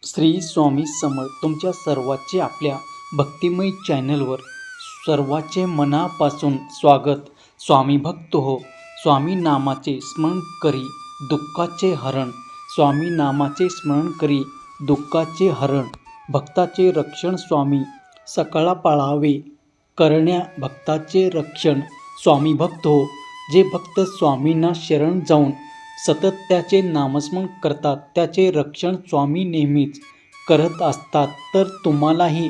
श्री स्वामी समर्थ तुमच्या सर्वांचे आपल्या भक्तिमय चॅनलवर सर्वांचे मनापासून स्वागत. स्वामी भक्त हो. स्वामी नामाचे स्मरण करी दुःखाचे हरण. स्वामी नामाचे स्मरण करी दुःखाचे हरण. भक्ताचे रक्षण स्वामी सकळा पाळावे करण्या भक्ताचे रक्षण. स्वामी भक्त हो. जे भक्त स्वामींना शरण जाऊन सतत त्याचे नामस्मरण करतात त्याचे रक्षण स्वामी नेहमीच करत असतात. तर तुम्हालाही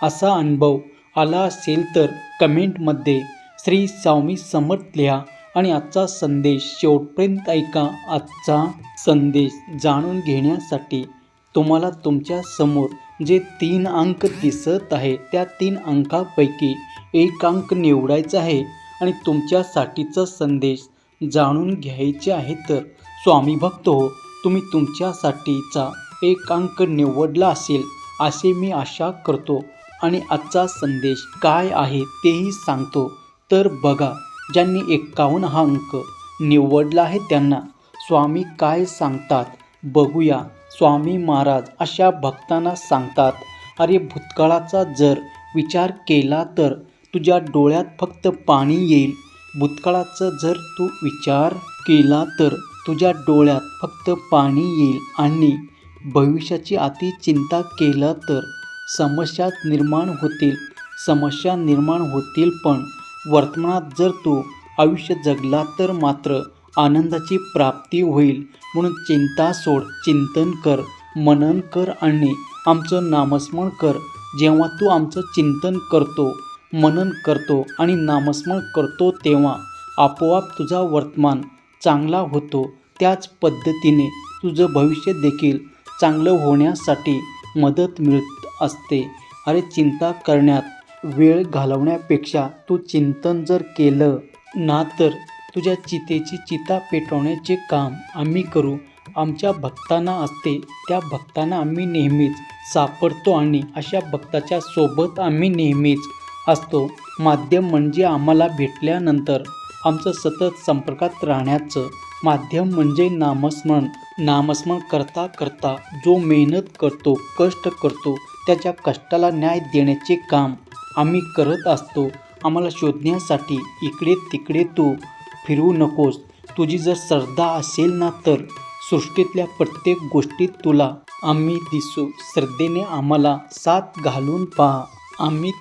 असा अनुभव आला असेल तर कमेंटमध्ये श्री स्वामी समर्थ लिहा आणि आजचा संदेश शेवटपर्यंत ऐका. आजचा संदेश जाणून घेण्यासाठी तुम्हाला तुमच्या समोर जे 3 अंक दिसत आहे त्या 3 अंकापैकी एक अंक निवडायचा आहे आणि तुमच्यासाठीचा संदेश जाणून घ्यायचे आहे. तर स्वामी भक्त हो, तुम्ही तुमच्यासाठीचा एक अंक निवडला असेल असे मी आशा करतो आणि आजचा संदेश काय आहे तेही सांगतो. तर बघा, ज्यांनी 51 हा अंक निवडला आहे त्यांना स्वामी काय सांगतात बघूया. स्वामी महाराज अशा भक्तांना सांगतात, अरे भूतकाळाचा जर विचार केला तर तुझ्या डोळ्यात फक्त पाणी येईल. भूतकाळाचा जर तू विचार केला तर तुझ्या डोळ्यात फक्त पाणी येईल आणि भविष्याची अति चिंता केला तर समस्या निर्माण होतील. पण वर्तमानात जर तू आयुष्य जगला तर मात्र आनंदाची प्राप्ती होईल. म्हणून चिंता सोड, चिंतन कर, मनन कर आणि आमचं नामस्मरण कर. जेव्हा तू आमचं चिंतन करतो, मनन करतो आणि नामस्मरण करतो तेव्हा आपोआप तुझा वर्तमान चांगला होतो. त्याच पद्धतीने तुझं भविष्य देखील चांगलं होण्यासाठी मदत मिळत असते. अरे चिंता करण्यात वेळ घालवण्यापेक्षा तू चिंतन जर केलं ना तर तुझ्या चितेची चिता पेटवण्याचे काम आम्ही करू. आमच्या भक्तांना असते त्या भक्तांना आम्ही नेहमीच सापडतो आणि अशा भक्ताच्या सोबत आम्ही नेहमीच असतो. माध्यम म्हणजे आम्हाला भेटल्यानंतर आमचं सतत संपर्कात राहण्याचं माध्यम म्हणजे नामस्मरण. नामस्मरण करता करता जो मेहनत करतो, कष्ट करतो, त्याच्या कष्टाला न्याय देण्याचे काम आम्ही करत असतो. आम्हाला शोधण्यासाठी इकडे तिकडे तू फिरू नकोस. तुझी जर श्रद्धा असेल ना तर सृष्टीतल्या प्रत्येक गोष्टीत तुला आम्ही दिसू. श्रद्धेने आम्हाला साथ घालून पहा. आम्ही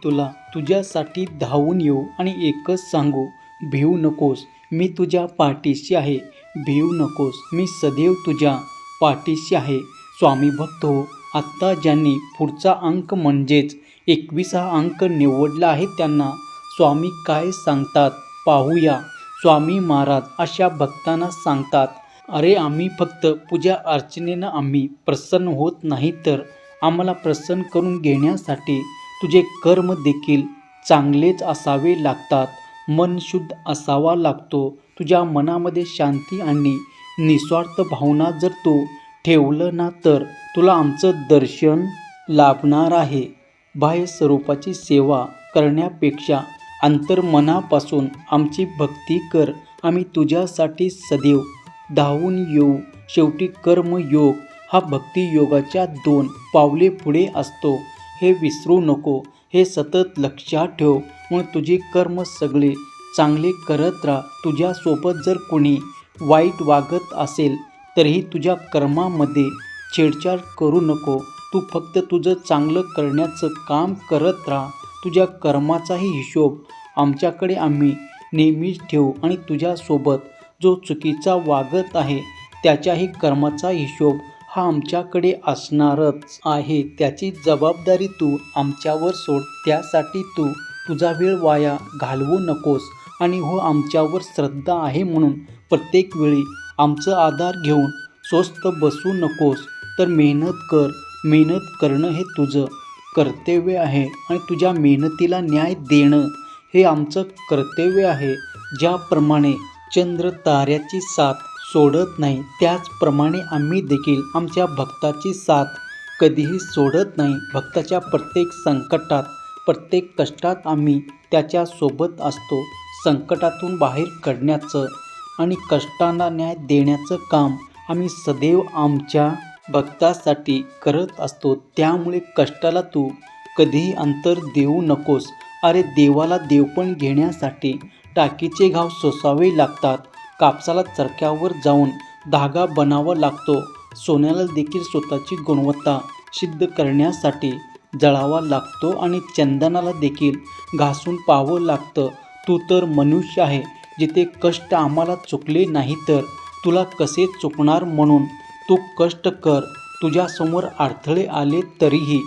तुझ्यासाठी धावून येऊ आणि एकच सांगू, भिवू नकोस. मी तुझ्या पाठीशी आहे, भिवू नकोस. मी सदैव तुझ्या पाठीशी आहे. स्वामी भक्त हो, आत्ता ज्यांनी पुढचा अंक म्हणजेच 21 हा अंक निवडला आहे त्यांना स्वामी काय सांगतात पाहूया. स्वामी महाराज अशा भक्तांना सांगतात, अरे आम्ही फक्त पूजा अर्चनेनं आम्ही प्रसन्न होत नाही तर आम्हाला प्रसन्न करून घेण्यासाठी तुझे कर्म देखील चांगलेच असावे लागतात. मन शुद्ध असावा लागतो. तुझ्या मनामध्ये शांती आणि निस्वार्थ भावना जर तू ठेवलं ना तर तुला आमचं दर्शन लाभणार आहे. बाह्य स्वरूपाची सेवा करण्यापेक्षा अंतर्मनापासून आमची भक्ती कर. आम्ही तुझ्यासाठी सदैव धावून येऊ. शेवटी कर्मयोग हा भक्तियोगाच्या 2 पावले पुढे असतो, हे विसरू नको. हे सतत लक्षात ठेव. म्हणून तुझे कर्म सगळे चांगले करत राहा. तुझ्यासोबत जर कोणी वाईट वागत असेल तरीही तुझ्या कर्मामध्ये छेडछाड करू नको. तू फक्त तुझं चांगलं करण्याचं काम करत राहा. तुझ्या कर्माचाही हिशोब आमच्याकडे आम्ही नेहमीच ठेवू आणि तुझ्यासोबत जो चुकीचा वागत आहे त्याच्याही कर्माचा हिशोब हा आमच्याकडे असणारच आहे. त्याची जबाबदारी तू आमच्यावर सोड. त्यासाठी तू तुझा वेळ वाया घालवू नकोस. आणि हो, आमच्यावर श्रद्धा आहे म्हणून प्रत्येक वेळी आमचा आधार घेऊन स्वस्थ बसू नकोस. तर मेहनत कर. मेहनत करणं हे तुझं कर्तव्य आहे आणि तुझ्या मेहनतीला न्याय देणं हे आमचं कर्तव्य आहे. ज्याप्रमाणे चंद्र ताऱ्याची साथ सोडत नाही त्याचप्रमाणे आम्ही देखील आमच्या भक्ताची साथ कधीही सोडत नाही. भक्ताच्या प्रत्येक संकटात, प्रत्येक कष्टात आम्ही त्याच्यासोबत असतो. संकटातून बाहेर काढण्याचं आणि कष्टांना न्याय देण्याचं काम आम्ही सदैव आमच्या भक्तासाठी करत असतो, त्यामुळे कष्टाला तू कधीही अंतर देऊ नकोस. अरे देवाला देवपण घेण्यासाठी टाकीचे घाव सोसावे लागतात. कापसाला चरख्यावर जाऊन धागा बनावा लागतो. सोन्याला देखील स्वतःची गुणवत्ता सिद्ध करण्यासाठी जळावा लागतो आणि चंदनाला देखील घासून पाहावं लागतं. तू तर मनुष्य आहे. जिथे कष्ट आम्हाला चुकले नाही तर तुला कसे चुकणार, म्हणून तू कष्ट कर. तुझ्यासमोर अडथळे आले तरीही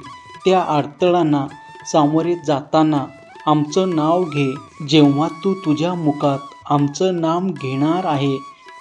त्या अडथळ्यांना सामोरे जाताना आमचं नाव घे. जेव्हा तू तुझ्या मुखात आमचं नाम घेणार आहे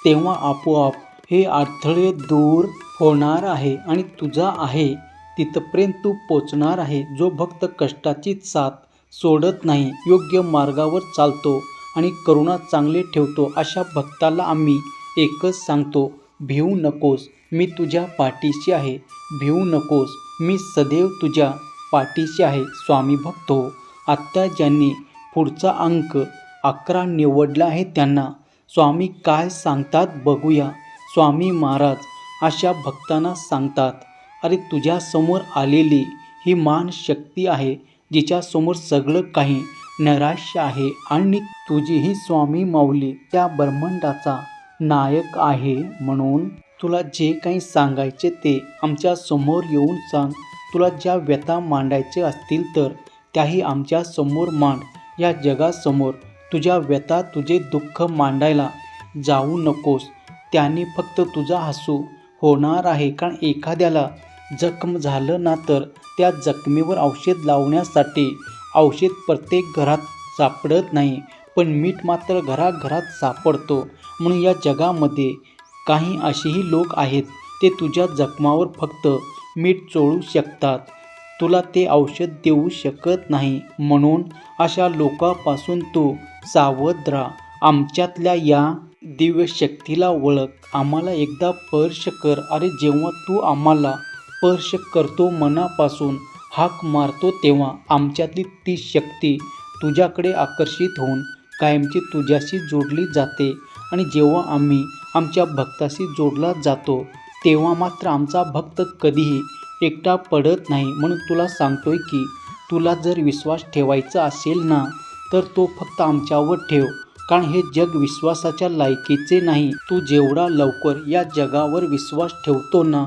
तेव्हा आपोआप हे अडथळे दूर होणार आहे आणि तुझा आहे तिथपर्यंत तू पोचणार आहे. जो भक्त कष्टाची साथ सोडत नाही, योग्य मार्गावर चालतो आणि करुणा चांगले ठेवतो, अशा भक्ताला आम्ही एकच सांगतो, भिवू नकोस, मी तुझ्या पाठीशी आहे. भिवू नकोस, मी सदैव तुझ्या पाठीशी आहे. स्वामी भक्त हो. आत्ता ज्यांनी पुढचा अंक 11 निवडला आहे त्यांना स्वामी काय सांगतात बघूया. स्वामी महाराज अशा भक्तांना सांगतात, अरे तुझ्यासमोर आलेली ही मान शक्ती आहे, जिच्यासमोर सगळं काही नैराश्य आहे आणि तुझीही स्वामी माऊली त्या ब्रह्मांडाचा नायक आहे. म्हणून तुला जे काही सांगायचे ते आमच्या समोर येऊन सांग. तुला ज्या व्यथा मांडायच्या असतील तर त्याही आमच्या समोर मांड. या जगासमोर तुझ्या व्यथा, तुझे दुःख मांडायला जाऊ नकोस. त्याने फक्त तुझा हसू होणार आहे. कारण एखाद्याला जखम झालं ना तर त्या जखमेवर औषध लावण्यासाठी औषध प्रत्येक घरात सापडत नाही, पण मीठ मात्र घराघरात सापडतो. म्हणून या जगामध्ये काही असेही लोक आहेत, ते तुझ्या जखमावर फक्त मीठ चोळू शकतात, तुला ते औषध देऊ शकत नाही. म्हणून अशा लोकांपासून तू सावध राहा. आमच्यातल्या या दिव्य शक्तीला ओळख. आम्हाला एकदा स्पर्श कर. अरे जेव्हा तू आम्हाला स्पर्श करतो, मनापासून हाक मारतो, तेव्हा आमच्यातली ती शक्ती तुझ्याकडे आकर्षित होऊन कायमची तुझ्याशी जोडली जाते. आणि जेव्हा आम्ही आमच्या भक्ताशी जोडला जातो तेव्हा मात्र आमचा भक्त कधीही एकटा पडत नाही. म्हणून तुला सांगतोय की तुला जर विश्वास ठेवायचा असेल ना तर तो फक्त आमच्यावर ठेव, कारण हे जग विश्वासाच्या लायकीचे नाही. तू जेवढा लवकर या जगावर विश्वास ठेवतो ना,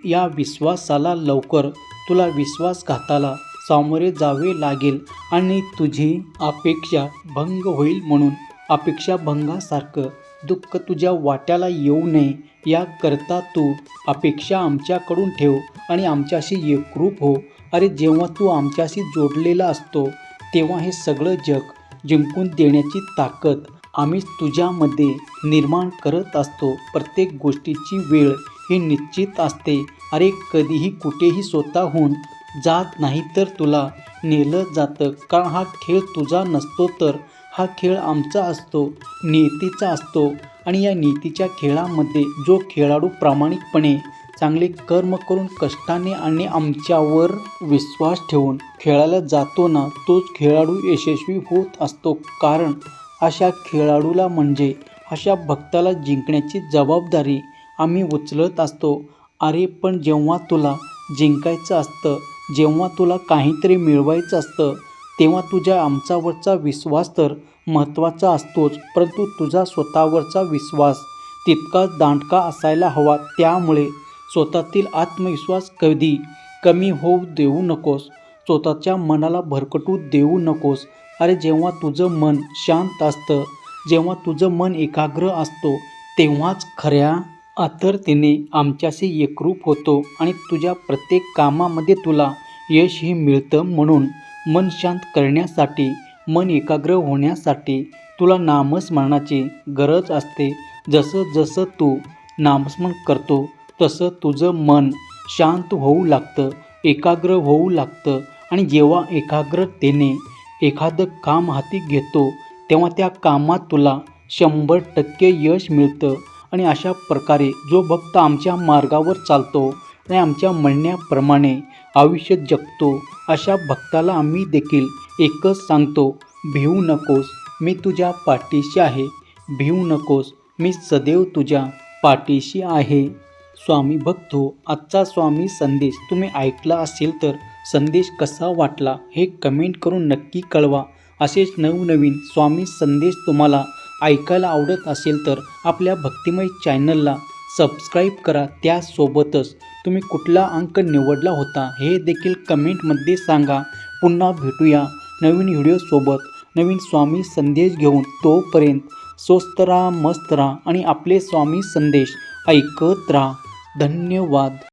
या विश्वासाला लवकर तुला विश्वासघाताला सामोरे जावे लागेल आणि तुझी अपेक्षा भंग होईल. म्हणून अपेक्षाभंगासारखं दुःख तुझ्या वाट्याला येऊ नये याकरता तू अपेक्षा आमच्याकडून ठेव आणि आमच्याशी एकरूप हो. अरे जेव्हा तू आमच्याशी जोडलेला असतो तेव्हा हे सगळं जग जिंकून देण्याची ताकद आम्ही तुझ्यामध्ये निर्माण करत असतो. प्रत्येक गोष्टीची वेळ ही निश्चित असते. अरे कधीही कुठेही स्वतःहून जात नाही तर तुला नेलं जातं, कारण हा खेळ तुझा नसतो तर हा खेळ आमचा असतो, नियतीचा असतो. आणि या नीतीच्या खेळामध्ये जो खेळाडू प्रामाणिकपणे चांगले कर्म करून कष्टाने आणि आमच्यावर विश्वास ठेवून खेळायला जातो ना, तोच खेळाडू यशस्वी होत असतो. कारण अशा खेळाडूला म्हणजे अशा भक्ताला जिंकण्याची जबाबदारी आम्ही उचलत असतो. अरे पण जेव्हा तुला जिंकायचं असतं, जेव्हा तुला काहीतरी मिळवायचं असतं, तेव्हा तुझ्या आमच्यावरचा विश्वास तर महत्त्वाचा असतोच, परंतु तुझा स्वतःवरचा विश्वास तितकाच दांडका असायला हवा. त्यामुळे स्वतःतील आत्मविश्वास कधी कमी होऊ देऊ नकोस. स्वतःच्या मनाला भरकटू देऊ नकोस. अरे जेव्हा तुझं मन शांत असतं, जेव्हा तुझं मन एकाग्र असतो, तेव्हाच खऱ्या आतुरतेने आमच्याशी एकरूप होतो आणि तुझ्या प्रत्येक कामामध्ये तुला यशही मिळतं. म्हणून मन शांत करण्यासाठी, मन एकाग्र होण्यासाठी तुला नामस्मरणाची गरज असते. जसं जसं तू नामस्मरण करतो तसं तुझं मन शांत होऊ लागतं, एकाग्र होऊ लागतं. आणि जेव्हा एकाग्रतेने एखादं काम हाती घेतो तेव्हा त्या कामात तुला 100% यश मिळतं. आणि अशा प्रकारे जो भक्त आमच्या मार्गावर चालतो आणि आमच्या म्हणण्याप्रमाणे आयुष्य जगतो, अशा भक्ताला आम्ही देखील एकच सांगतो, भिवू नकोस, मी तुझ्या पाठीशी आहे. भिवू नकोस, मी सदैव तुझ्या पाठीशी आहे. स्वामी भक्तो, आजचा स्वामी संदेश तुम्ही ऐकला असेल तर संदेश कसा वाटला हे कमेंट करून नक्की कळवा. असेच नवनवीन स्वामी संदेश तुम्हाला ऐकायला आवडत असेल तर आपल्या भक्तिमय चॅनलला सबस्क्राईब करा. त्यासोबतच तुम्ही कुठला अंक निवडला होता हे देखील कमेंटमध्ये सांगा. पुन्हा भेटूया नवीन व्हिडिओसोबत नवीन स्वामी संदेश घेऊन. तोपर्यंत स्वस्त राहा, मस्त राहा आणि आपले स्वामी संदेश ऐकत राहा. धन्यवाद.